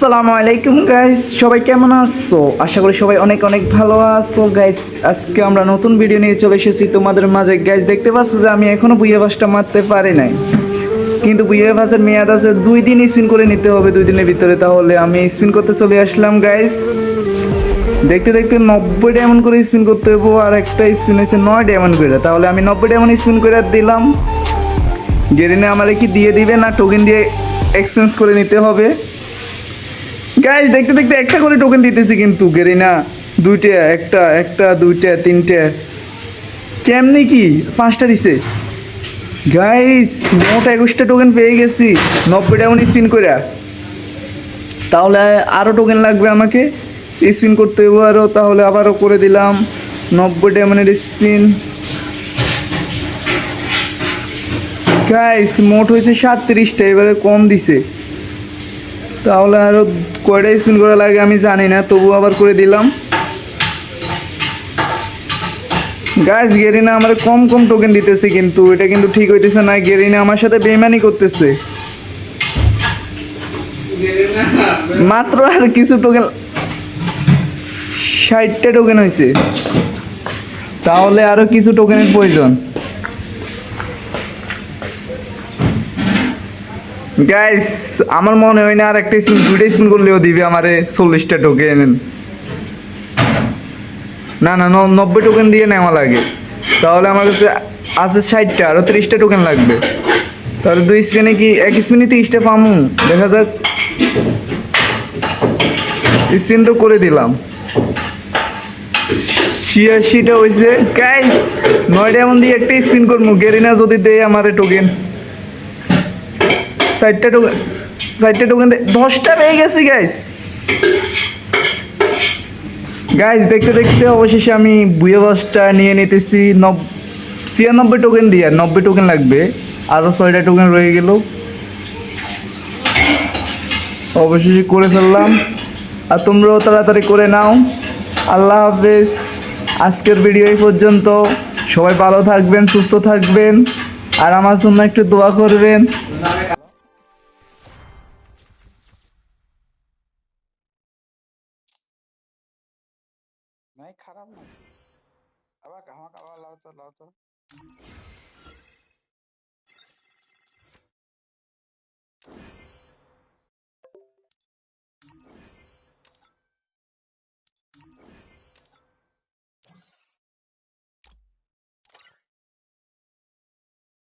আসসালামু আলাইকুম গাইস, সবাই কেমন আছো? আশা করি সবাই অনেক অনেক ভালো আছো গাইস। আজকে আমরা নতুন ভিডিও নিয়ে চলে এসেছি তোমাদের মাঝে গাইস। দেখতে পাচ্ছ যে আমি এখনো বুইয়া বাসটা মারতে পারি নাই, কিন্তু বুইয়া বাসের মেয়াদ আছে 2 দিন স্পিন করে নিতে হবে, 2 দিনের ভিতরে। তাহলে আমি স্পিন করতে চলে আসলাম গাইস। দেখতে দেখতে 90 ডায়মন্ড করে স্পিন করতে হবো, আর একটা স্পিন হয়েছে 9 ডায়মন্ড করে। তাহলে আমি 90 ডায়মন্ড স্পিন করে দিলাম। গেরিনে আমারে কি দিয়ে দিবে না টোকেন দিয়ে এক্সচেঞ্জ করে নিতে হবে গাইস। দেখতে দেখতে একটা করে টোকেন দিতেছি, কিন্তু গেরিনা দুইটা, একটা একটা দুইটা তিনটা, কেমনি কি 5টা দিছে গাইস। মোট 21টা টোকেন পেয়ে গেছি 90 ডায়মন্ড স্পিন করে। তাহলে আরও টোকেন লাগবে আমাকে, স্পিন করতে হবে আরও। তাহলে আবারও করে দিলাম 90 ডায়মন্ডের স্পিন গাইস। মোট হয়েছে 37টা, এবারে কম দিছে। তাহলে আরও কয়টা স্পিন করা লাগে আমি জানি না, তবু আবার করে দিলাম গাইস। গেরিনা আমার কম কম টোকেন দিতেছে, কিন্তু এটা কিন্তু ঠিক হইতেছে না। গেরিনা আমার সাথে বেইমানি করতেছে। মাত্র আর কিছু টোকেন, 60টা টোকেন হয়েছে। তাহলে আরো কিছু টোকেনের প্রয়োজন গাইস। আমার মনে হয় না আর একটা স্পিন, 2টা স্পিন করলেও দিবে আমারে 40টা টোকেন। না না, 90 টোকেন দিয়ে নেওয়া লাগে। তাহলে আমার কাছে আছে 60টা, আরও 30টা টোকেন লাগবে। তাহলে 2 স্পিনে কি, এক স্পিনে 30টা পামু, দেখা যাক। স্পিন তো করে দিলাম, 86টা হয়েছে গাইস। 9 ডায়মন্ড দিয়ে একটা স্পিন করবো, গেরিনা যদি দেয় আমারে টোকেন। 60টা টোকেন, 60টা টোকেন 10টা পেয়ে গেছি গাইস। গাইস দেখতে দেখতে অবশেষে আমি বুয়া বাসটা নিয়ে নিতেছি। 96 টোকেন দিয়ে, 90 টোকেন লাগবে, আরও 6টা টোকেন রয়ে গেল। অবশেষে করে ফেললাম, আর তোমরাও তাড়াতাড়ি করে নাও। আল্লাহ হাফেজ। আজকের ভিডিও এই পর্যন্ত। সবাই ভালো থাকবেন, সুস্থ থাকবেন, আর আমার জন্য একটু দোয়া করবেন। নাই খারাপ না। আবার আমাকে আবার লাও তো লাও তো।